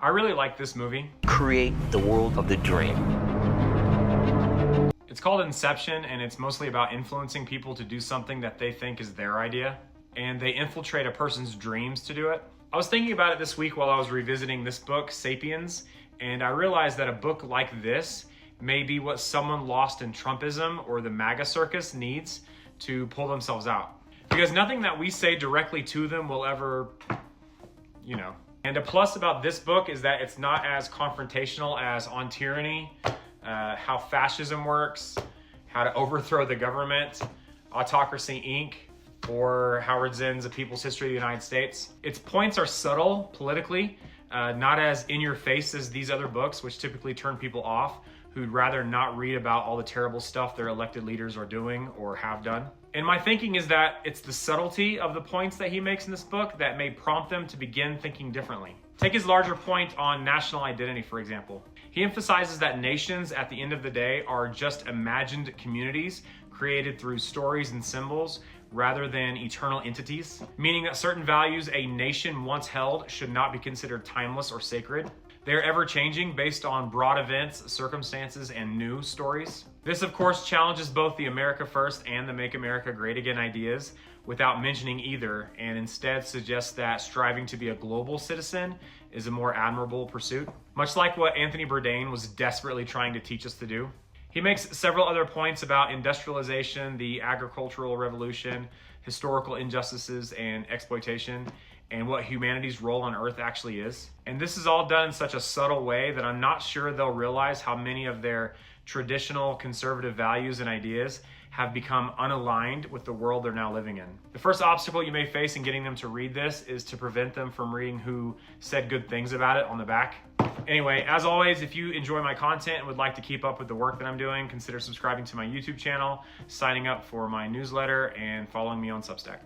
I really like this movie. Create the world of the dream. It's called Inception, and it's mostly about influencing people to do something that they think is their idea, and they infiltrate a person's dreams to do it. I was thinking about it this week while I was revisiting this book, Sapiens, and I realized that a book like this may be what someone lost in Trumpism or the MAGA circus needs to pull themselves out. Because nothing that we say directly to them will ever, And a plus about this book is that it's not as confrontational as On Tyranny, How Fascism Works, How to Overthrow the Government, Autocracy Inc., or Howard Zinn's A People's History of the United States. Its points are subtle politically, not as in your face as these other books, which typically turn people off who'd rather not read about all the terrible stuff their elected leaders are doing or have done. And my thinking is that it's the subtlety of the points that he makes in this book that may prompt them to begin thinking differently. Take his larger point on national identity, for example. He emphasizes that nations, at the end of the day, are just imagined communities created through stories and symbols rather than eternal entities, meaning that certain values a nation once held should not be considered timeless or sacred. They're ever-changing based on broad events, circumstances, and new stories. This, of course, challenges both the America First and the Make America Great Again ideas without mentioning either, and instead suggests that striving to be a global citizen is a more admirable pursuit, much like what Anthony Bourdain was desperately trying to teach us to do. He makes several other points about industrialization, the agricultural revolution, historical injustices and exploitation, and what humanity's role on Earth actually is. And this is all done in such a subtle way that I'm not sure they'll realize how many of their traditional conservative values and ideas have become unaligned with the world they're now living in. The first obstacle you may face in getting them to read this is to prevent them from reading who said good things about it on the back. Anyway, as always, if you enjoy my content and would like to keep up with the work that I'm doing, consider subscribing to my YouTube channel, signing up for my newsletter, and following me on Substack.